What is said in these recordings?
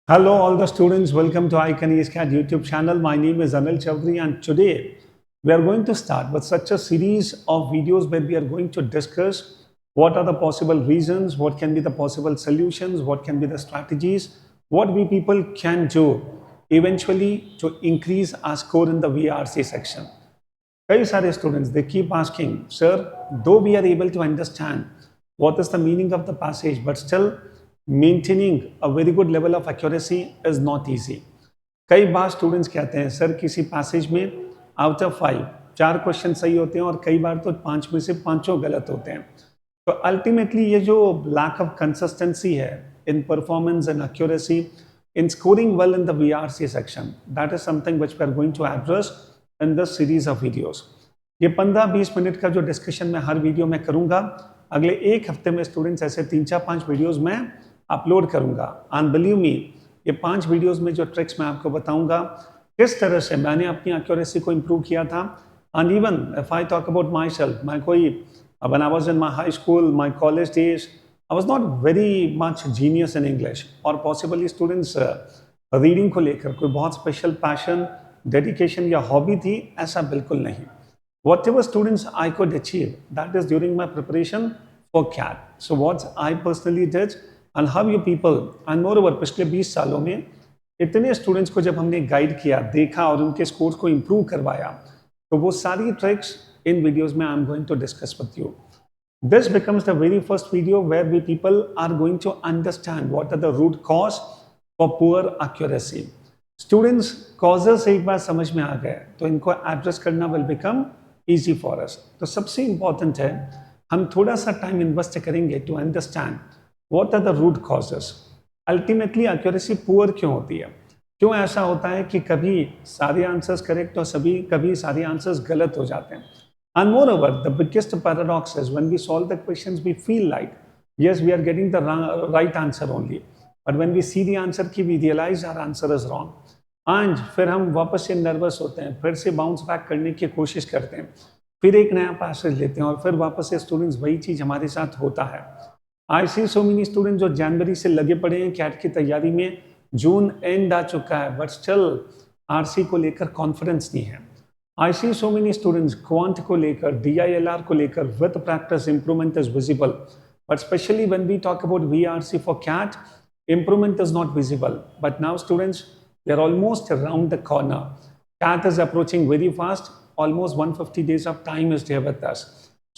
Hello, all the students. Welcome to iCanESCAT YouTube channel. My name is Anil Chaudhary, and today we are going to start with such a series of videos where we are going to discuss what are the possible reasons, what can be the possible solutions, what can be the strategies, what we people can do eventually to increase our score in the VRC section. Very सारे students, they keep asking, sir, though we are able to understand what is the meaning of the passage, but still maintaining a very good level of accuracy is not easy. कई बार students कहते हैं sir किसी passage में out of 5 4 question सही होते हैं और कई बार तो 5 में से 5 गलत होते हैं. तो अल्टीमेटली ये जो लैक ऑफ कंसिस्टेंसी है in performance and accuracy in scoring well in the VRC section, that is something which we are going to address in this series of videos. ये 15-20 मिनट का जो डिस्कशन मैं हर video में करूंगा, अगले एक हफ्ते में स्टूडेंट्स ऐसे 3-4-5 वीडियोस में अपलोड करूंगा. एंड बिलीव मी, ये 5 वीडियोस में जो ट्रिक्स मैं आपको बताऊंगा, किस तरह से मैंने अपनी एक्यूरेसी को इम्प्रूव किया था. And even if I talk about my self, मैं कोई when I was in my high school, my college days, I was not very much genius in English. और पॉसिबली स्टूडेंट्स रीडिंग को लेकर कोई बहुत स्पेशल पैशन, डेडिकेशन या hobby थी, ऐसा बिल्कुल नहीं. Whatever students I could achieve, that is during my preparation for CAT. So what I personally did and how you people, and moreover पिछले 20 सालों में इतने स्टूडेंट्स को जब हमने गाइड किया, देखा और उनके स्कोर्स को इम्प्रूव करवाया, तो वो सारी ट्रिक्स इन वीडियोस में I am going to discuss with you. This becomes the very first video where we people are going to understand what are the root cause for poor accuracy. Students causes एक बार समझ में आ गए तो इनको address करना will become easy for us. तो सबसे important है हम थोड़ा सा टाइम इन्वेस्ट करेंगे to understand what are the root causes. Ultimately accuracy poor क्यों होती है, क्यों ऐसा होता है कि कभी सारे आंसर्स करेक्ट और कभी सारे आंसर्स गलत हो जाते हैं. And moreover the biggest paradox is when we solve the questions we feel like yes we are getting the right answer only, but when we see the answer की we realize our answer is wrong. आज फिर हम वापस से nervous होते हैं, फिर से बाउंस बैक करने की कोशिश करते हैं, फिर एक नया पैसेज लेते हैं और फिर वापस से स्टूडेंट्स वही चीज़ हमारे साथ होता है. I see so many student जो जनवरी से लगे पड़े हैं कैट की तैयारी में, जून एंड आ चुका है बट स्टिल आरसी को लेकर कॉन्फिडेंस नहीं है. I see so many students quant को लेकर, DILR को लेकर with practice improvement is visible, but specially when we talk about VRC for CAT, improvement is not visible. But now students, we are almost around the corner. CAT is approaching very fast. Almost 150 days of time is there with us.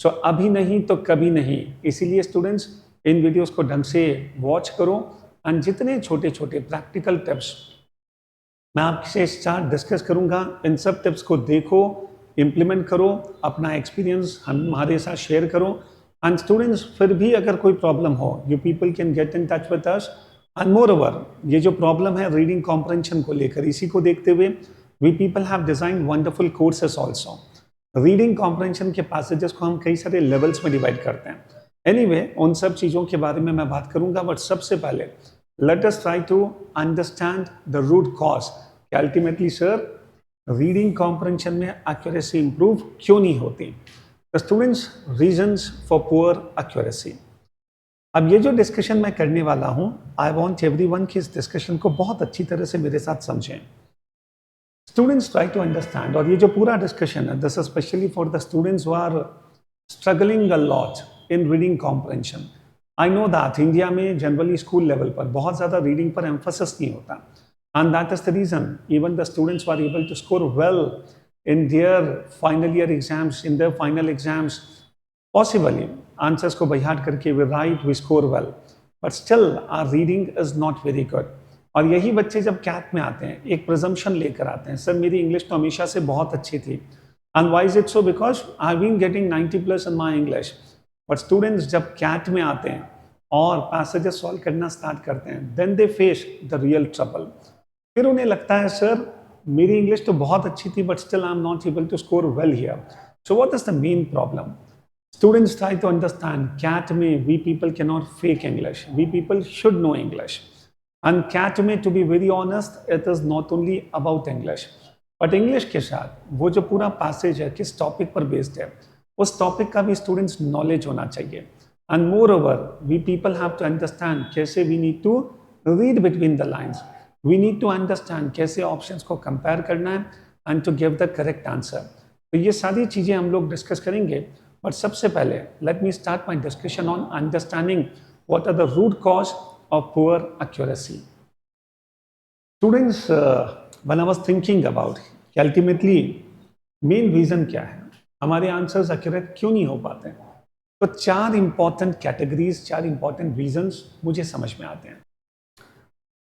So अभी नहीं तो कभी नहीं. इसीलिए students in videos को ढंग से watch करो एंड जितने छोटे छोटे प्रैक्टिकल टिप्स मैं आपसे साथ डिस्कस करूंगा, इन सब टिप्स को देखो, इम्प्लीमेंट करो, अपना एक्सपीरियंस हमारे साथ शेयर करो. एंड स्टूडेंट्स फिर भी अगर कोई प्रॉब्लम हो, you people can get in touch with us. And more over ये जो प्रॉब्लम है रीडिंग कॉम्प्रेंशन को लेकर, इसी को देखते हुए we people have design wonderful courses also. Reading comprehension के पैसेजेस को हम कई सारे लेवल्स में डिवाइड करते हैं. एनीवे उन सब चीज़ों के बारे में मैं बात करूंगा, बट सबसे पहले let us try to understand the root cause कि अल्टीमेटली सर रीडिंग कॉम्प्रेंशन में एक्यूरेसी इंप्रूव क्यों नहीं होती. The students reasons for poor accuracy. अब ये जो डिस्कशन मैं करने वाला हूं, आई वॉन्ट एवरीवन कि इस डिस्कशन को बहुत अच्छी तरह से मेरे साथ समझें. स्टूडेंट्स ट्राई टू अंडरस्टैंड, और ये जो पूरा डिस्कशन है this is specially for the students who are struggling a lot in reading comprehension. I know that India में जनरली स्कूल लेवल पर बहुत ज़्यादा रीडिंग पर एम्फोसिस नहीं होता, and that is the reason even the students are able to score well in their final year exams, in their final exams. Possibly answers को by heart करके we write, we score well, but still our reading is not very good. और यही बच्चे जब CAT में आते हैं एक प्रिजम्पशन लेकर आते हैं, सर मेरी इंग्लिश तो हमेशा से बहुत अच्छी थी. And why is it so? Because I been getting 90+ in my English. But students जब कैट में आते हैं और पैसेजेस सॉल्व करना स्टार्ट करते हैं, then they face the real trouble. फिर उन्हें लगता है सर मेरी इंग्लिश तो बहुत अच्छी थी but still I am not able to score well here. So what is the main problem? Students try to understand CAT में we people cannot fake English. We people should know English. And CAT में to be very honest, it is not only about English. But English के साथ वो जो पूरा passage है किस topic पर based है, उस topic का भी students knowledge होना चाहिए. And moreover, we people have to understand कैसे we need to read between the lines. We need to understand कैसे ऑप्शंस को कंपेयर करना है and to give the correct answer. तो ये सारी चीज़ें हम लोग डिस्कस करेंगे, बट सबसे पहले let me start my discussion on understanding what are the root cause of poor accuracy. Students, when I was thinking about कि अल्टीमेटली मेन रीज़न क्या है, हमारे आंसर्स एक्यूरेट क्यों नहीं हो पाते हैं, तो 4 इंपॉर्टेंट कैटेगरीज, 4 इंपॉर्टेंट रीजंस मुझे समझ में आते हैं।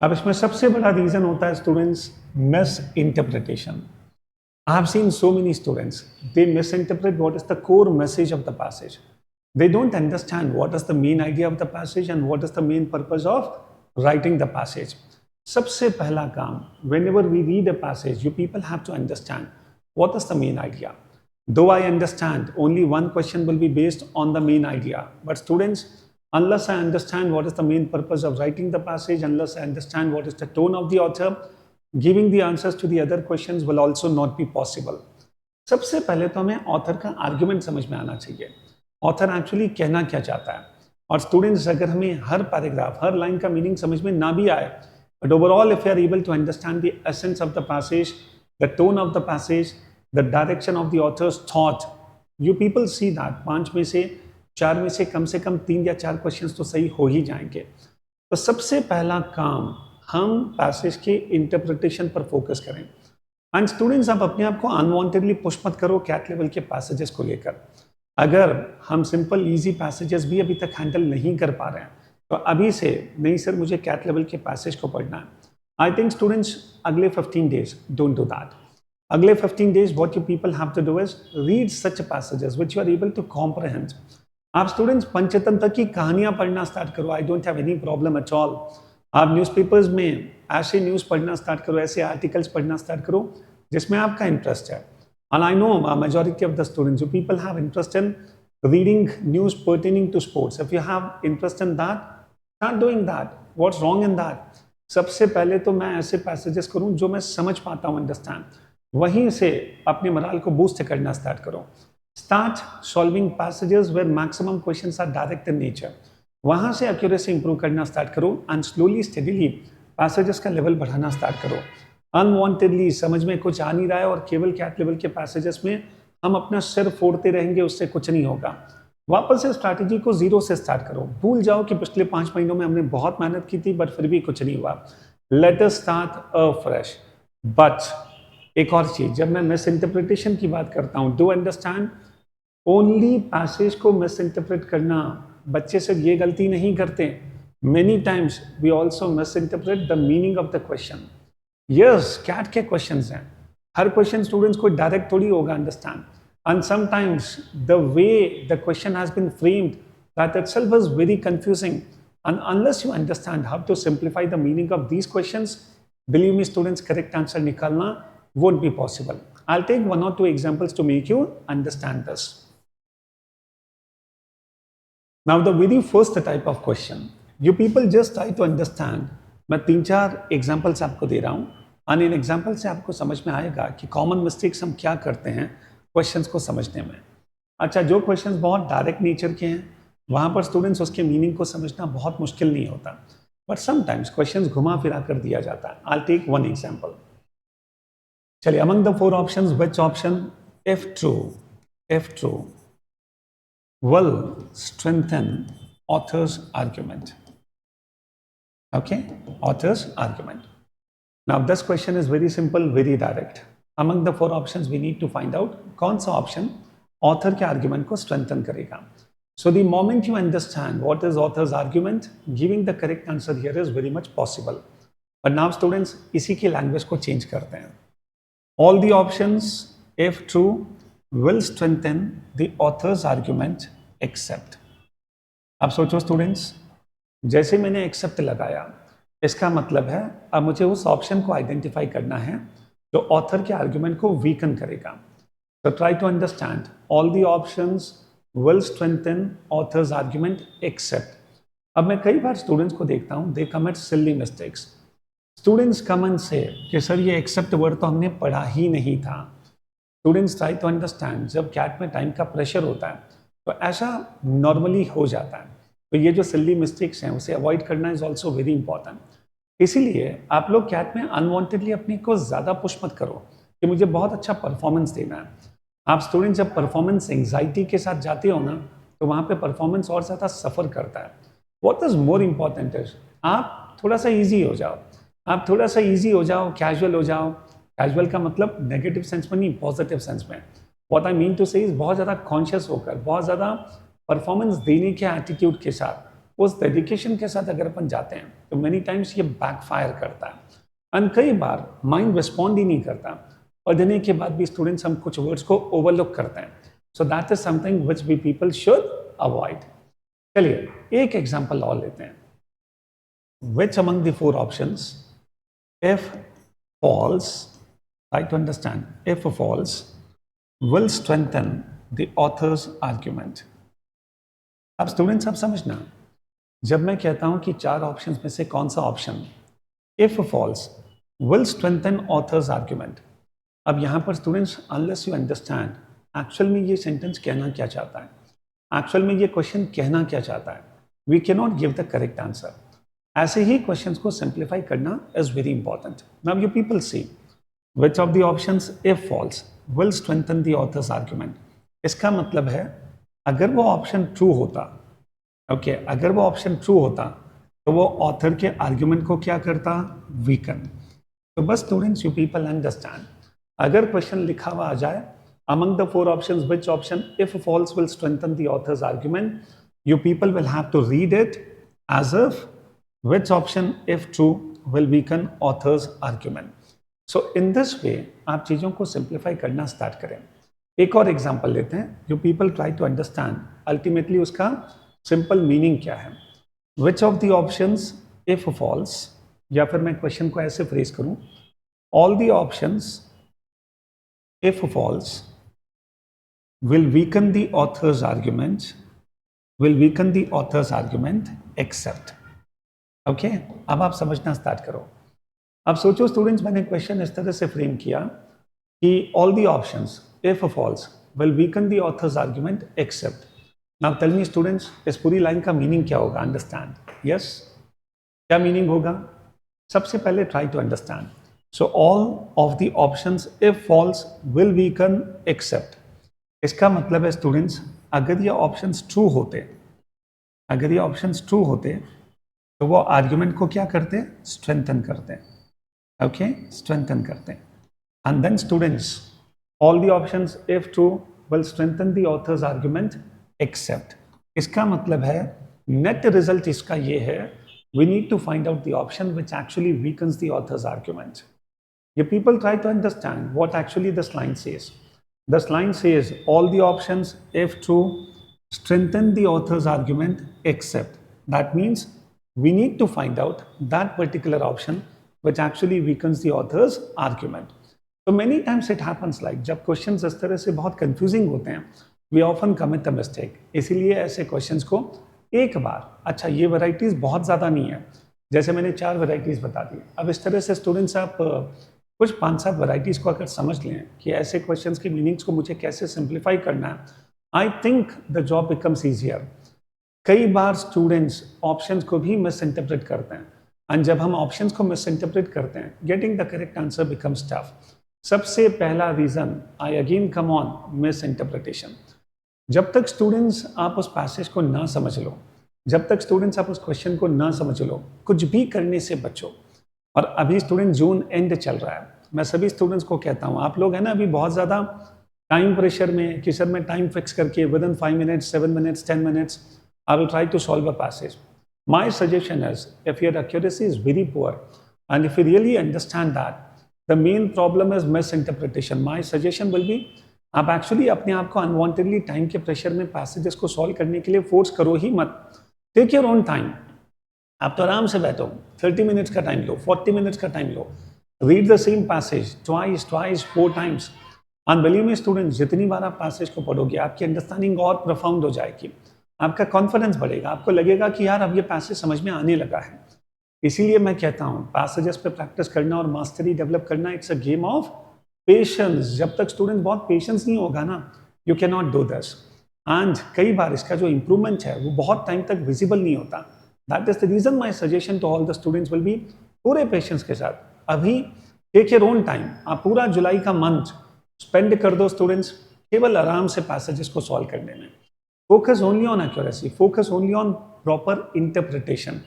अब इसमें सबसे बड़ा रीजन होता है students miss interpretation. I have seen so many students, they misinterpret what is the core message of the passage. They don't understand what is the main idea of the passage and what is the main purpose of writing the passage. सबसे पहला काम, whenever we read a passage, you people have to understand what is the main idea. Though I understand only one question will be based on the main idea, but students, unless I understand what is the main purpose of writing the passage, unless I understand what is the tone of the author, giving the answers to the other questions will also not be possible. सबसे पहले तो हमें author का argument समझ में आना चाहिए, author actually कहना क्या चाहता है। और स्टूडेंट्स, अगर हमें हर पैराग्राफ, हर लाइन का मीनिंग समझ में ना भी आए, but overall if you are able to understand the essence of the passage, the tone of the passage, the direction of the author's thought, you people see that 5 में से 4 में से कम 3 या 4 क्वेश्चंस तो सही हो ही जाएंगे। तो सबसे पहला काम, हम पैसेज के इंटरप्रिटेशन पर फोकस करें। एंड स्टूडेंट्स, आप अपने आप को अनवांटेडली पुश मत करो कैट लेवल के पैसेजेस को लेकर। अगर हम सिंपल इजी पैसेजेस भी अभी तक हैंडल नहीं कर पा रहे हैं, तो अभी से नहीं सर मुझे कैट लेवल के पैसेज को पढ़ना है। आई थिंक स्टूडेंट्स, अगले 15 डेज डोंट डू दैट। अगले 15 days what you people have to do is read such passages which you are able to comprehend. आप स्टूडेंट्स पंचतंत्र की कहानियां पढ़ना स्टार्ट करो, I don't have any problem at all. आप newspapers में ऐसे news पढ़ना स्टार्ट करो, ऐसे आर्टिकल्स पढ़ना स्टार्ट करो जिसमें आपका इंटरेस्ट है। And I know majority of the students, you people have interest in reading news pertaining to sports. If you have interest in that, start doing that. What's wrong in that? सबसे पहले तो मैं ऐसे passages करूं जो मैं समझ पाता हूं, अंडरस्टैंड, वहीं से अपने मोरल को बूस्ट करना स्टार्ट करो। Start solving passages where maximum questions are direct in nature, वहां से एक्यूरेसी इंप्रूव करना स्टार्ट करो एंड स्लोली स्टेडीली पैसेजेस का लेवल बढ़ाना स्टार्ट करो। अनवांटेडली समझ में कुछ आ नहीं रहा है और केवल कैट लेवल के पैसेजेस में हम अपना सिर फोड़ते रहेंगे, उससे कुछ नहीं होगा। वापस से स्ट्रैटेजी को 0 से स्टार्ट करो। भूल जाओ कि पिछले 5 महीनों में हमने बहुत मेहनत की थी बट फिर भी कुछ नहीं हुआ। Let us start fresh. But एक और चीज, जब मैं मिस इंटरप्रिटेशन की बात करता हूं, डू अंडरस्टैंड, ओनली पैसेज को मिस इंटरप्रेट करना, बच्चे सिर्फ ये गलती नहीं करते, many times we also misinterpret the meaning of the question. Yes, CAT के क्वेश्चंस हैं, हर क्वेश्चन स्टूडेंट्स को डायरेक्ट थोड़ी होगा understand, and sometimes the way the question has been framed that itself is very confusing, and unless you understand how to simplify the meaning of these questions, believe me students, correct answer निकालना won't be possible. I'll take 1 or 2 examples to make you understand this. Now, the very first type of question, you people just try to understand. मैं 3-4 examples आपको दे रहा हूँ, और in example से आपको समझ में आएगा कि कॉमन मिस्टेक्स हम क्या करते हैं क्वेश्चंस को समझने में। अच्छा, जो क्वेश्चंस बहुत डायरेक्ट नेचर के हैं, वहाँ पर स्टूडेंट्स उसके मीनिंग को समझना बहुत मुश्किल नहीं होता, बट समटाइम्स क्वेश्चंस घुमा फिरा कर दिया जाता है। I'll take 1 example. चलिए, among the 4 options, which option, if true, will strengthen author's argument? Okay, author's argument. Now this question is very simple, very direct. Among the 4 options, we need to find out कौन सा option author के argument को strengthen करेगा. So the moment you understand what is author's argument, giving the correct answer here is very much possible. But now students, इसी की language को change करते हैं. All the options, if true, will strengthen the author's argument except. अब सोचो students, जैसे मैंने accept लगाया, इसका मतलब है अब मुझे उस ऑप्शन को आइडेंटिफाई करना है जो ऑथर के आर्ग्यूमेंट को वीकन करेगा। तो try to understand all the options will strengthen author's argument except. अब मैं कई बार स्टूडेंट्स को देखता हूँ, they commit silly mistakes. Students comment से कि सर ये एक्सेप्ट वर्ड तो हमने पढ़ा ही नहीं था। स्टूडेंट्स ट्राई टू अंडरस्टैंड, जब कैट में टाइम का प्रेशर होता है तो ऐसा नॉर्मली हो जाता है। तो ये जो सिली मिस्टेक्स हैं उसे अवॉइड करना इज ऑल्सो वेरी इंपॉर्टेंट। इसीलिए आप लोग कैट में अनवांटेडली अपने को ज़्यादा पुश मत करो कि मुझे बहुत अच्छा परफॉर्मेंस देना है। आप स्टूडेंट जब परफॉर्मेंस एंग्जाइटी के साथ जाते हो ना, तो वहाँ पे परफॉर्मेंस और ज़्यादा सफ़र करता है। What is more important is आप थोड़ा सा ईजी हो जाओ, आप थोड़ा सा ईजी हो जाओ, कैजुअल हो जाओ। कैजुअल का मतलब नेगेटिव सेंस में नहीं, पॉजिटिव सेंस में। व्हाट आई मीन टू से इज बहुत ज़्यादा कॉन्शियस होकर, बहुत ज़्यादा परफॉर्मेंस देने के एटीट्यूड के साथ, उस डेडिकेशन के साथ अगर अपन जाते हैं तो मेनी टाइम्स ये बैकफायर करता है। एंड कई बार माइंड रिस्पॉन्ड ही नहीं करता, और देने के बाद भी स्टूडेंट्स हम कुछ वर्ड्स को ओवरलुक करते हैं। So that is something which we people should avoid. चलिए एक एग्जाम्पल और लेते हैं। Which among the four options, if false, try to understand, if false, will strengthen the author's argument? अब स्टूडेंट्स आप समझना, जब मैं कहता हूं कि चार ऑप्शंस में से कौन सा option if false will strengthen author's argument, अब यहां पर students unless you understand actual में ये सेंटेंस कहना क्या चाहता है, एक्चुअल में ये क्वेश्चन कहना क्या चाहता है, we can not give the correct answer. ऐसे ही क्वेश्चंस को सिंप्लीफाई करना is very important. Now you people see which of the options if false will strengthen the author's argument. इसका मतलब है अगर वो ऑप्शन ट्रू होता, ओके, अगर वो ऑप्शन ट्रू होता तो वो ऑथर के आर्ग्यूमेंट को क्या करता, वीकन। तो बस स्टूडेंट्स यू पीपल अंडरस्टैंड, अगर क्वेश्चन लिखा हुआ आ जाए among the four options which option if false will strengthen the author's argument, you people will have to read it as if which option if true will weaken author's argument. So in this way आप चीज़ों को simplify करना start करें। एक और example लेते हैं, you people try to understand ultimately उसका सिंपल मीनिंग क्या है। Which of the options if false, या फिर मैं क्वेश्चन को ऐसे फ्रेज करूं, all the options if false will weaken the author's argument, will weaken the author's argument except, okay? अब आप समझना स्टार्ट करो। अब सोचो स्टूडेंट्स, मैंने क्वेश्चन इस तरह से फ्रेम किया कि all the options if false will weaken the author's argument except. now tell me students, इस पूरी लाइन का मीनिंग क्या होगा, अंडरस्टैंड। यस, क्या मीनिंग होगा? सबसे पहले try to understand. So all of the options if false will weaken except, इसका मतलब है स्टूडेंट्स अगर ये ऑप्शंस ट्रू होते, अगर ये ऑप्शंस ट्रू होते तो वो आर्ग्यूमेंट को क्या करते, स्ट्रेंथन करते, ओके, स्ट्रेंथन करते। And then students all the options if true will strengthen the author's argument except, इसका मतलब है नेट रिजल्ट इसका ये है, we need to find out the option which actually weakens the author's argument. ये people try to understand what actually this line says. This line says all the options if true strengthen the author's argument except, that means we need to find out that particular option which actually weakens the author's argument. So many times it happens like जब questions इस तरह से बहुत confusing होते हैं, we often commit a mistake। इसीलिए ऐसे questions को एक बार, अच्छा ये varieties बहुत ज़्यादा नहीं है, जैसे मैंने 4 varieties बता दी, अब इस तरह से स्टूडेंट्स आप कुछ 5-7 वैरायटीज़ को अगर समझ लें कि ऐसे क्वेश्चंस के मीनिंग्स को मुझे कैसे सिंप्लीफाई करना है, I think the job becomes easier. कई बार स्टूडेंट्स ऑप्शंस को भी मिस इंटरप्रेट करते हैं, एंड जब हम ऑप्शंस को मिस इंटरप्रेट करते हैं, getting the correct answer becomes tough. सबसे पहला reason, I again come on, miss interpretation. जब तक स्टूडेंट्स आप उस पैसेज को ना समझ लो, जब तक स्टूडेंट्स आप उस क्वेश्चन को ना समझ लो, कुछ भी करने से बचो। और अभी स्टूडेंट जून एंड चल रहा है, मैं सभी स्टूडेंट्स को कहता हूँ, आप लोग हैं ना अभी बहुत ज़्यादा टाइम प्रेशर में कि सर मैं टाइम फिक्स करके within 5 minutes, 7 minutes, 10 minutes I will try to solve a passage. My suggestion is if your accuracy is very poor and if you really understand that the main problem is misinterpretation, my suggestion will be आप actually अपने आप को unwantedly time के pressure में passages को solve करने के लिए फोर्स करो ही मत। टेक योर ओन टाइम, आप तो आराम से बैठो, 30 मिनट्स का टाइम लो, 40 मिनट्स का time low, read the same passage twice, 4 times. And believe me students, जितनी बार आप पैसेज को पढ़ोगे आपकी अंडरस्टैंडिंग और प्रोफाउंड हो जाएगी, आपका कॉन्फिडेंस बढ़ेगा, आपको लगेगा कि यार अब ये पैसेज समझ में आने लगा है। इसीलिए मैं कहता हूँ पैसेजेस पे प्रैक्टिस करना और मास्टरी डेवलप करना, it's a game of patience. जब तक स्टूडेंट बहुत पेशेंस नहीं होगा ना, you can not do this. And कई बार इसका जो इंप्रूवमेंट है वो बहुत टाइम तक विजिबल नहीं होता। That is the reason my suggestion to all the students will be पूरे पेशेंस के साथ। अभी टेक योर ओन टाइम, आप पूरा जुलाई का मंथ स्पेंड कर दो स्टूडेंट्स केवल आराम से पैसेजेस को सॉल्व करने में। Focus only on accuracy, focus only on proper interpretation.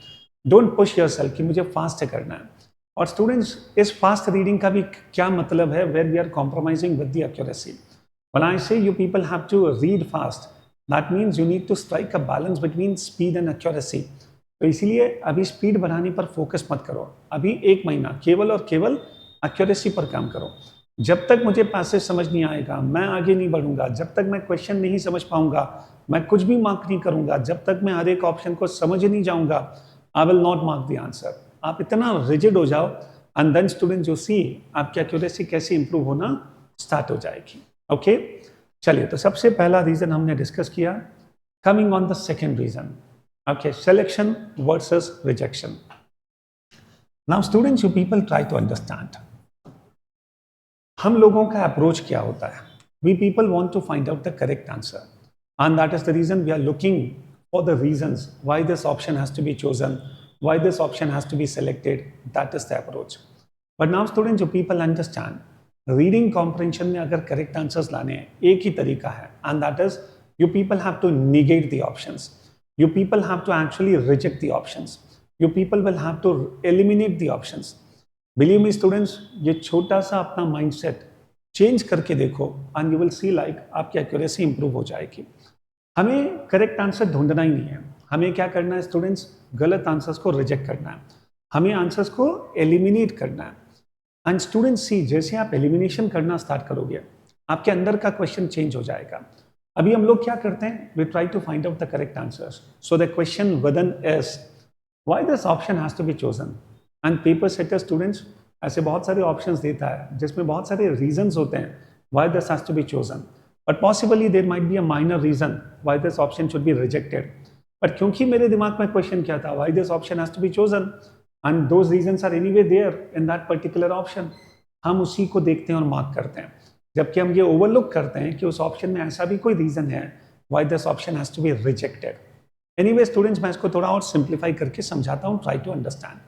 Don't push yourself कि मुझे फास्ट करना है। और स्टूडेंट्स, इस फास्ट रीडिंग का भी क्या मतलब है, where we are compromising with the accuracy. When I say you people have to read fast, that means you need to strike a balance between speed and accuracy. तो इसीलिए अभी speed बढ़ाने पर फोकस मत करो। अभी 1 महीना केवल और केवल एक्यूरेसी पर काम करो। जब तक मुझे पैसेज समझ नहीं आएगा, मैं आगे नहीं बढ़ूंगा। जब तक मैं क्वेश्चन नहीं समझ पाऊंगा, मैं कुछ भी मार्क नहीं करूंगा। जब तक मैं हर एक ऑप्शन को समझ नहीं जाऊंगा, I will not mark the answer. आप इतना रिजिड हो जाओ एंड देन स्टूडेंट जो सी आपकी एक्यूरेसी कैसे इंप्रूव होना स्टार्ट हो जाएगी। ओके, चलिए, तो सबसे पहला रीजन हमने डिस्कस किया। Coming on the second reason, okay, selection versus rejection. Now students, you people try to understand हम लोगों का अप्रोच क्या होता है। We people want to find out the correct answer and that is the reason we are looking for the reasons why this option has to be chosen, why this option has to be selected. That is the approach. But now students, you people understand, reading comprehension में अगर correct answers लाने हैं, एक ही तरीका है, and that is you people have to negate the options. You people have to actually reject the options. You people will have to eliminate the options. Believe me students, ये छोटा सा अपना mindset change करके देखो and you will see like आपकी accuracy improve हो जाएगी। हमें करेक्ट आंसर ढूंढना ही नहीं है। हमें क्या करना है स्टूडेंट्स, गलत आंसर्स को रिजेक्ट करना है। हमें आंसर्स को एलिमिनेट करना है। एंड स्टूडेंट्स सी, जैसे आप एलिमिनेशन करना स्टार्ट करोगे, आपके अंदर का क्वेश्चन चेंज हो जाएगा। अभी हम लोग क्या करते हैं, we try to find out the correct answers. So the question within is why this option has to be chosen. And paper setter students ऐसे बहुत सारे ऑप्शंस देता है जिसमें बहुत सारे रीजंस होते हैं why this has to be chosen, but possibly there might be a minor reason why this option should be rejected. But क्योंकि मेरे दिमाग में क्वेश्चन क्या था, why this option has to be chosen, and those reasons are anyway there in that particular option, हम उसी को देखते हैं और मार्क करते हैं। जबकि हम ये ओवरलुक करते हैं कि उस ऑप्शन में ऐसा भी कोई रीजन है why this option has to be rejected. Anyway students, मैं इसको थोड़ा और सिंप्लीफाई करके समझाता हूँ, ट्राई टू अंडरस्टैंड।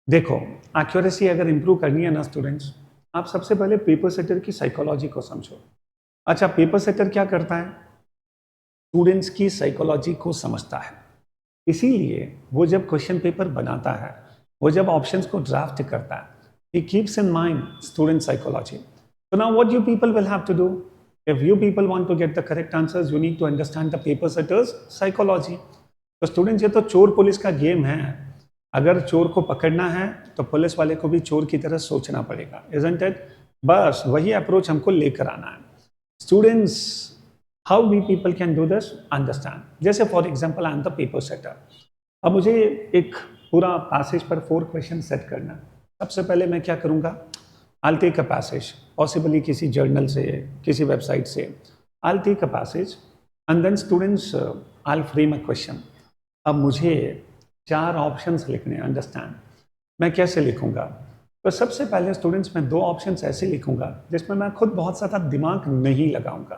देखो, एक्यूरेसी अगर इंप्रूव करनी है ना स्टूडेंट्स, आप सबसे पहले पेपर सेटर की साइकोलॉजी को समझो। अच्छा, पेपर सेटर क्या करता है, स्टूडेंट्स की साइकोलॉजी को समझता है। इसीलिए वो जब क्वेश्चन पेपर बनाता है, वो जब ऑप्शंस को ड्राफ्ट करता है, he keeps in mind student psychology. So now what you people will have to do, if you people want to get the correct answers, you need to understand the paper setter's psychology. तो students, ये तो चोर police का game है। अगर चोर को पकड़ना है तो पुलिस वाले को भी चोर की तरह सोचना पड़ेगा, isn't it? बस वही अप्रोच हमको लेकर आना है। Students, how we people can do this? Understand. जैसे for example I am the paper setter. अब मुझे एक पूरा पैसेज पर 4 क्वेश्चन सेट करना है। सबसे पहले मैं क्या करूँगा, I'll take a passage, possibly किसी जर्नल से, किसी वेबसाइट से। I'll take a passage and then students, I'll frame a question. अब मुझे 4 ऑप्शंस लिखने, अंडरस्टैंड। मैं कैसे लिखूँगा? तो सबसे पहले स्टूडेंट्स, मैं 2 ऑप्शंस ऐसे लिखूंगा जिसमें मैं खुद बहुत ज़्यादा दिमाग नहीं लगाऊंगा।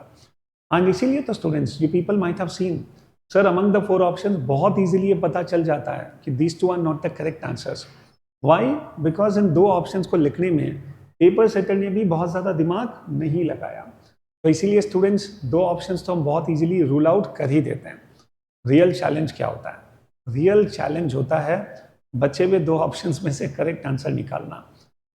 एंड इसीलिए तो students, you people might have seen, sir among the 4 options बहुत इजीली ये पता चल जाता है कि these 2 are not the correct answers. Why? Because in 2 options को लिखने में पेपर सेटर ने भी बहुत ज़्यादा दिमाग नहीं लगाया। तो इसीलिए स्टूडेंट्स, 2 ऑप्शंस तो हम बहुत ईजिली रूल आउट कर ही देते हैं। रियल चैलेंज क्या होता है? रियल चैलेंज होता है बचे हुए 2 ऑप्शंस में से करेक्ट आंसर निकालना।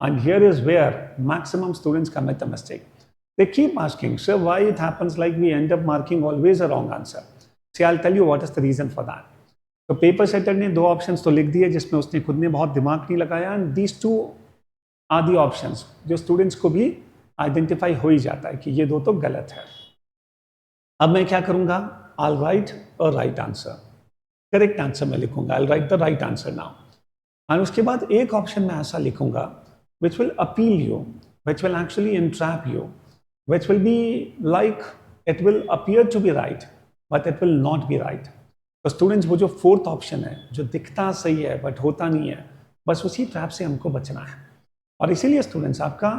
And here is where maximum students commit a mistake. They keep asking, sir, why it happens like we end up marking always a wrong answer? See, I'll tell you what is the reason for that. तो paper setter ने 2 options तो लिख दिए जिसमें उसने खुद ने बहुत दिमाग नहीं लगाया, and these 2 are the options जो स्टूडेंट्स को भी आइडेंटिफाई हो ही जाता है कि ये 2 तो गलत है। अब मैं क्या करूँगा, I'll write a right answer. Correct answer मैं लिखूंगा, I'll write the right answer now. और उसके बाद एक ऑप्शन में ऐसा लिखूंगा which will appeal you, which will actually entrap you, which will be like it will appear to be right, but it will not be right. तो students, वो जो 4th ऑप्शन है जो दिखता सही है बट होता नहीं है, बस उसी ट्रैप से हमको बचना है। और इसीलिए स्टूडेंट्स, आपका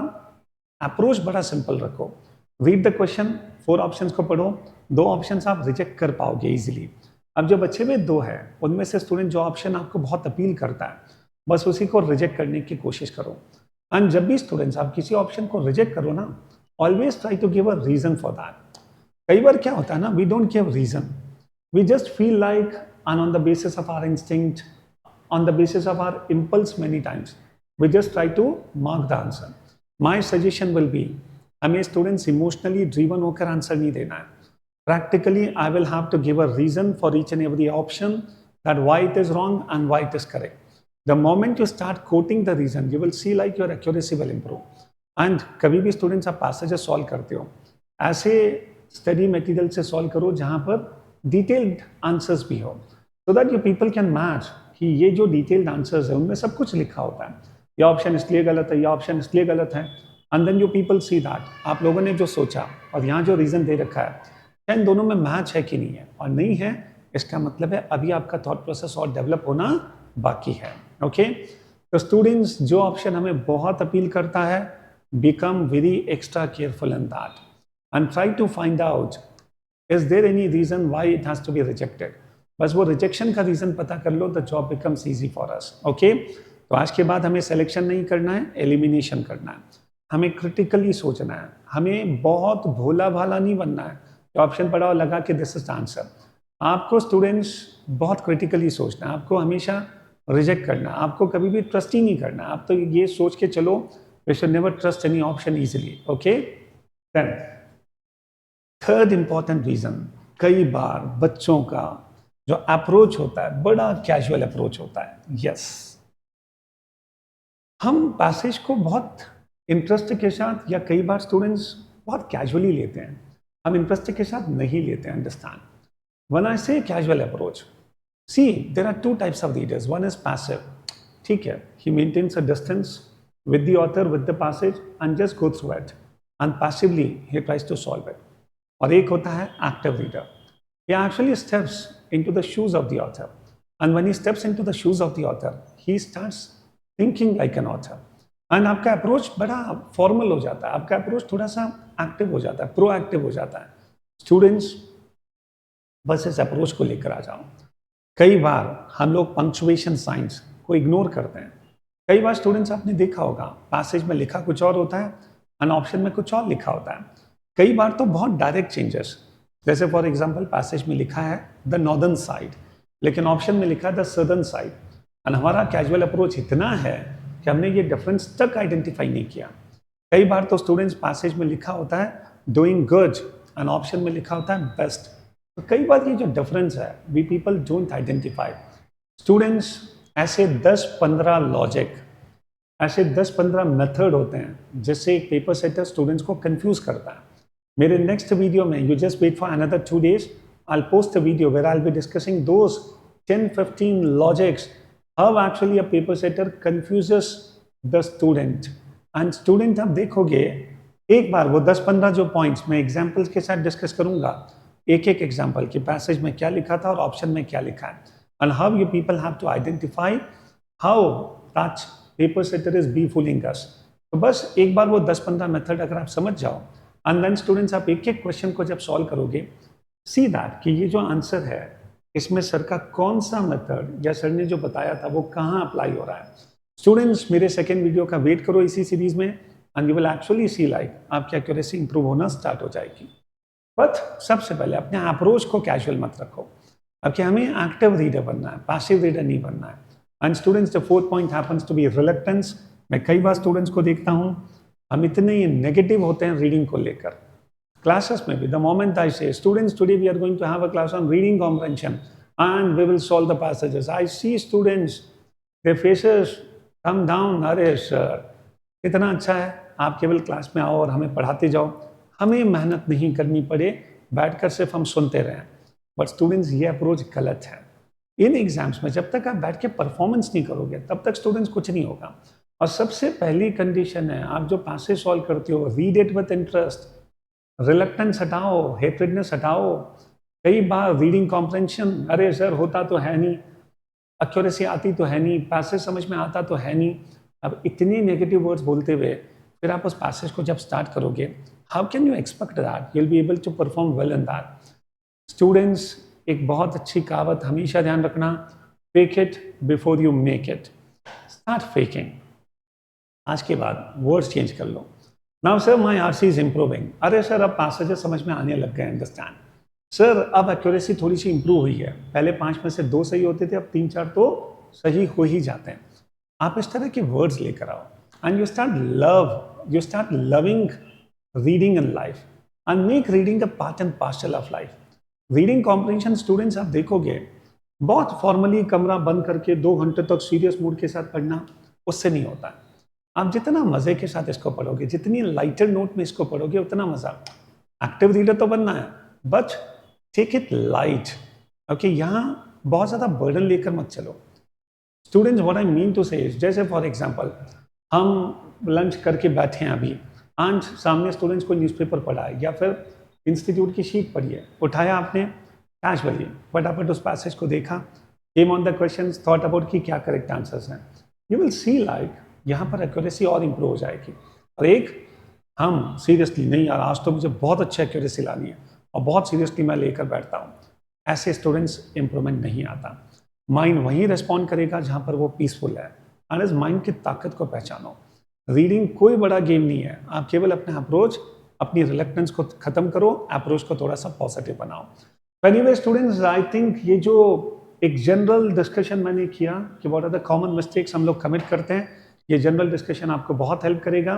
अप्रोच बड़ा सिंपल रखो। रीड द क्वेश्चन, 4 ऑप्शंस को पढ़ो, 2 ऑप्शंस आप रिजेक्ट कर पाओगे इजीली। अब जो बचे हुए 2 है, उनमें से स्टूडेंट जो ऑप्शन आपको बहुत अपील करता है, बस उसी को रिजेक्ट करने की कोशिश करो। एंड जब भी स्टूडेंट्स आप किसी ऑप्शन को रिजेक्ट करो ना, always try to give a reason for that. कई बार क्या होता है ना, we don't give reason, we just feel like, and on the basis of our instinct, on the basis of our impulse many times we just try to mark the answer. My suggestion will be, हमें students emotionally driven होकर answer नहीं देना है। Practically I will have to give a reason for each and every option that why it is wrong and why it is correct. The moment you start quoting the reason, you will see like your accuracy will improve. And कभी भी students आप passages solve करते हो, ऐसे study material से solve करो जहाँ पर detailed answers भी हो, so that your people can match कि ये जो डिटेल्ड आंसर्स है उनमें सब कुछ लिखा होता है, ये ऑप्शन इसलिए गलत है, ये ऑप्शन इसलिए गलत है। And then you people see that आप लोगों ने जो सोचा और यहाँ जो रीजन दे रखा है, क्या इन दोनों में मैच है कि नहीं है, और नहीं है इसका मतलब है अभी आपका थॉट प्रोसेस और डेवलप होना बाकी है। ओके, तो स्टूडेंट्स जो ऑप्शन हमें बहुत अपील करता है, become very extra careful in that and try to find out is there any reason why it has to be rejected. बस वो रिजेक्शन का रीजन पता कर लो, the job becomes easy for us. Okay, तो आज के बाद हमें सिलेक्शन नहीं करना है, एलिमिनेशन करना है। हमें क्रिटिकली सोचना है, हमें बहुत भोला भाला नहीं बनना है, तो ऑप्शन पढ़ा और लगा कि दिस इज द आंसर। आपको स्टूडेंट्स बहुत क्रिटिकली सोचना है, आपको हमेशा रिजेक्ट करना है, आपको कभी भी ट्रस्ट ही नहीं करना। आप तो ये सोच के चलो, we should never trust any option easily. Okay, then third important reason, कई बार बच्चों का जो अप्रोच होता है बड़ा कैजुअल अप्रोच होता है। यस, हम पैसेज को बहुत इंटरेस्ट के साथ, या कई बार स्टूडेंट्स बहुत कैजुअली लेते हैं, हम इंटरेस्ट के साथ नहीं लेते हैं। Understand when I say casual approach, see there are two types of readers. One is passive, ठीक है, he maintains a distance with the author with the passage and just go through it and passively he tries to solve it. और एक होता है active reader, he actually steps into the shoes of the author, and when he steps into the shoes of the author he starts thinking like an author, and आपका approach बड़ा formal हो जाता है, आपका अप्रोच थोड़ा सा active हो जाता है, प्रोएक्टिव हो जाता है। स्टूडेंट्स बस इस अप्रोच को लेकर आ जाओ। कई बार हम लोग पंक्चुएशन साइंस को इग्नोर करते हैं। कई बार स्टूडेंट्स आपने देखा होगा, पैसेज में लिखा कुछ और होता है एंड ऑप्शन में कुछ और लिखा होता है। कई बार तो बहुत डायरेक्ट चेंजेस, जैसे फॉर एग्जांपल पैसेज में लिखा है द नॉर्दर्न साइड, लेकिन ऑप्शन में लिखा है द सदर्न साइड, एंड हमारा कैजुअल अप्रोच इतना है कि हमने ये डिफरेंस तक आइडेंटिफाई नहीं किया। कई बार तो स्टूडेंट्स पैसेज में लिखा होता है डूइंग गुड एंड ऑप्शन में लिखा होता है बेस्ट, तो कई बार ये जो डिफरेंस है we people don't identify. Students ऐसे 10-15 लॉजिक, ऐसे 10-15 मेथड होते हैं जिससे एक पेपर सेटर स्टूडेंट्स को कंफ्यूज करता है। मेरे नेक्स्ट वीडियो में, you just wait for another 2 days, I'll post a video where I'll be discussing those 10-15 logics, how actually a paper setter confuses the student. And student आप देखोगे एक बार वो 10-15 जो पॉइंट्स मैं एग्जाम्पल्स के साथ डिस्कस करूंगा, एक एक एग्जाम्पल कि पैसेज में क्या लिखा था और ऑप्शन में क्या लिखा है, and how you people have to identify how that paper setter is be-fooling us. तो बस एक बार वो 10-15 मेथड अगर आप समझ जाओ, एंड देन स्टूडेंट्स आप एक एक क्वेश्चन को जब सॉल्व करोगे, सी दैट कि ये जो आंसर है इसमें सर का कौन सा मेथड या सर ने जो बताया था वो कहाँ अप्लाई हो रहा है। स्टूडेंट्स मेरे सेकेंड वीडियो का वेट करो इसी सीरीज में, and you will actually see like आपकी एक्यूरेसी इंप्रूव होना स्टार्ट हो जाएगी। बट सबसे पहले अपने अप्रोच को कैजुअल मत रखो, अब कि हमें एक्टिव रीडर बनना है, पैसिव रीडर नहीं बनना है। And students the fourth point happens to be reluctance. मैं कई बार स्टूडेंट्स को देखता हूँ हम इतने नेगेटिव होते हैं रीडिंग को लेकर। क्लासेस में भी the moment I say students today we are going to have a class on reading comprehension and we will solve the passages, I see students their faces come down, अरे sir कितना अच्छा है आप केवल class में आओ और हमें पढ़ाते जाओ, हमें मेहनत नहीं करनी पड़े, बैठकर सिर्फ हम सुनते रहें। बट स्टूडेंट्स ये अप्रोच गलत है। इन एग्जाम्स में जब तक आप बैठ के परफॉर्मेंस नहीं करोगे तब तक स्टूडेंट्स कुछ नहीं होगा। और सबसे पहली कंडीशन है, आप जो पैसेज सॉल्व करते हो read it with interest, reluctance हटाओ, हेट्रेडनेस हटाओ। कई बार रीडिंग कॉम्प्रेंशन, अरे सर होता तो है नहीं, एक्यूरेसी आती तो है नहीं, पैसेज समझ में आता तो है नहीं। अब इतनी नेगेटिव वर्ड्स बोलते हुए फिर आप उस पैसेज को जब स्टार्ट करोगे, how can you expect that you will be able to perform well in that. Students एक बहुत अच्छी कहावत हमेशा ध्यान रखना, fake it before you make it. Start faking. आज के बाद वर्ड्स चेंज कर लो। Now sir my RC is improving. अरे सर अब पैसेजेस समझ में आने लग गए, अंडरस्टैंड। सर अब एक्यूरेसी थोड़ी सी इंप्रूव हुई है, पहले 5 में से 2 सही होते थे, अब 3-4 तो सही हो ही जाते हैं। आप इस तरह के वर्ड्स लेकर आओ and you start loving reading in life and make reading a part and parcel of life. Reading comprehension students आप देखोगे बहुत फॉर्मली कमरा बंद करके 2 घंटे तक सीरियस मूड के साथ पढ़ना, उससे नहीं होता है। आप जितना मजे के साथ इसको पढ़ोगे, जितनी लाइटर नोट में इसको पढ़ोगे, उतना मजा। एक्टिव रीडर तो बनना है, but take it light. Okay, यहाँ बहुत ज़्यादा बर्डन लेकर मत चलो। Students, what I mean to say, जैसे फॉर एग्जांपल हम लंच करके बैठे हैं अभी, आज सामने स्टूडेंट्स को न्यूज़पेपर पढ़ा है या फिर इंस्टीट्यूट की शीट पढ़ी है, उठाया आपने कैजुअली, फटाफट उस पैसेज को देखा, came on the questions, thought about कि क्या करेक्ट आंसर्स हैं। यू विल सी लाइक यहाँ पर एक्यूरेसी और इम्प्रूव हो जाएगी। और एक हम सीरियसली नहीं यार, आज तो मुझे बहुत अच्छी एक्यूरेसी लानी है और बहुत सीरियसली मैं लेकर बैठता हूँ, ऐसे स्टूडेंट्स इंप्रूवमेंट नहीं आता। माइंड वहीं रिस्पॉन्ड करेगा जहाँ पर वो पीसफुल है। एंड इस माइंड की ताकत को पहचानो। रीडिंग कोई बड़ा गेम नहीं है, आप केवल अपने अप्रोच, अपनी रिलेक्टेंस को खत्म करो, अप्रोच को थोड़ा सा पॉजिटिव बनाओ। एनीवे स्टूडेंट्स, आई थिंक ये जो एक जनरल डिस्कशन मैंने किया कि what are the common mistakes हम लोग कमिट करते हैं, ये जनरल डिस्कशन आपको बहुत हेल्प करेगा।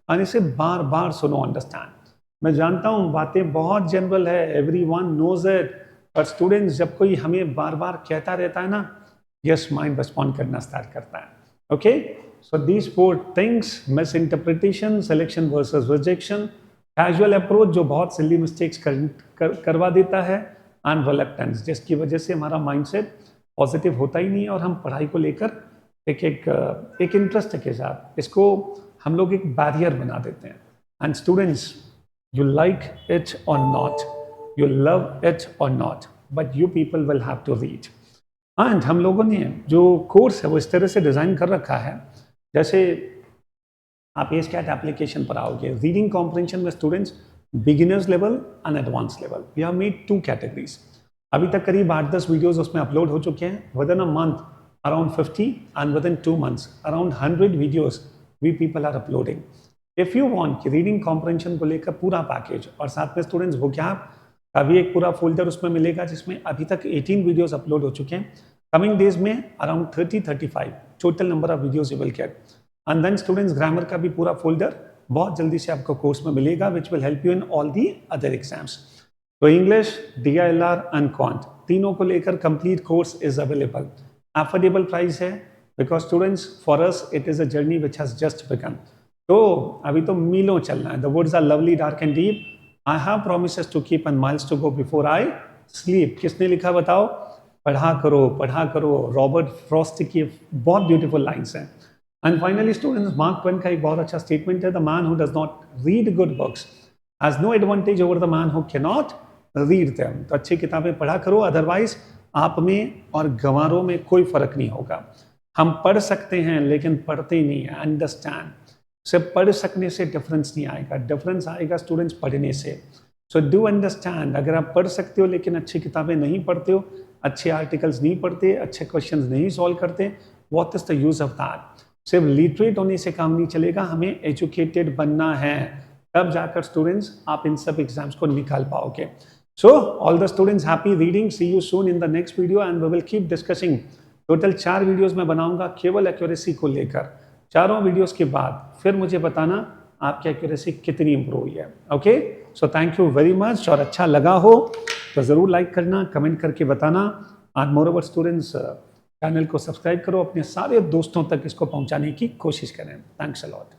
और इसे बार बार सुनो, अंडरस्टैंड। मैं जानता हूँ बातें बहुत जनरल है, एवरीवन नोज इट, पर स्टूडेंट्स जब कोई हमें बार बार कहता रहता है ना, यस, माइंड रिस्पॉन्ड करना स्टार्ट करता है। Okay, so these 4 things, miss interpretation, selection versus rejection, casual approach जो बहुत सिली मिस्टेक्स करवा देता है, एंड रिलक्टेंस जिसकी वजह से हमारा माइंडसेट पॉजिटिव होता ही नहीं है और हम पढ़ाई को लेकर एक इंटरेस्ट के साथ इसको हम लोग एक बैरियर बना देते हैं। And students, you like it और नॉट, यू लव इट और not, but you people will have to read. And हम लोगों ने जो कोर्स है वो इस तरह से डिज़ाइन कर रखा है, जैसे आप ASCAT एप्लीकेशन पर आओगे, रीडिंग कॉम्प्रिहेंशन में students beginners level and advance level, we have made 2 categories. अभी तक करीब 8-10 वीडियोस उसमें अपलोड हो चुके हैं। With in a month around 50 and within 2 months around 100 videos we people are uploading. If you want कि reading comprehension को लेकर पूरा पैकेज और साथ में स्टूडेंट्स वोकैब का भी एक पूरा फोल्डर उसमें मिलेगा, जिसमें अभी तक 18 वीडियोस अपलोड हो चुके हैं। कमिंग डेज में around 30-35 total number of videos you will get. And then students, grammar का भी पूरा फोल्डर बहुत जल्दी से आपको कोर्स में मिलेगा, which will help you in all the other exams. तो इंग्लिश, DILR एंड क्वांट तीनों को लेकर complete course is available. Affordable price है, because students for us it is a journey which has just begun. तो अभी तो मीलों चलना है। The woods are lovely, dark and deep, I have promises to keep and miles to go before I sleep. किसने लिखा बताओ? पढ़ा करो, पढ़ा करो। रॉबर्ट फ्रॉस्ट की बहुत ब्यूटीफुल लाइन्स हैं। And finally students, Mark Twain का एक बहुत अच्छा स्टेटमेंट है, the man who does not read good books has no advantage over the man who can not read them. तो अच्छी किताबें पढ़ा करो, अदरवाइज आप में और गंवारों में कोई फर्क नहीं होगा। हम पढ़ सकते हैं लेकिन पढ़ते नहीं है, अंडरस्टैंड। सिर्फ पढ़ सकने से डिफरेंस नहीं आएगा, डिफरेंस आएगा स्टूडेंट्स पढ़ने से। सो डू अंडरस्टैंड, अगर आप पढ़ सकते हो लेकिन अच्छी किताबें नहीं पढ़ते हो, अच्छे आर्टिकल्स नहीं पढ़ते, अच्छे क्वेश्चंस नहीं सॉल्व करते, what is the use of that? सिर्फ लिटरेट होने से काम नहीं चलेगा, हमें एजुकेटेड बनना है, तब जाकर स्टूडेंट्स आप इन सब एग्जाम्स को निकाल पाओगे। So all the students happy reading. See you soon in the next video and we will keep discussing. Total 4 videos मैं बनाऊंगा केवल एक्यूरेसी को लेकर। चारों वीडियोस के बाद फिर मुझे बताना आपकी एक्यूरेसी कितनी इंप्रूव हुई है। Okay, so thank you very much. और अच्छा लगा हो तो ज़रूर लाइक करना, कमेंट करके बताना। एंड मोरओवर स्टूडेंट्स, चैनल को सब्सक्राइब करो, अपने सारे दोस्तों तक इसको पहुंचाने की कोशिश करें। Thanks a lot.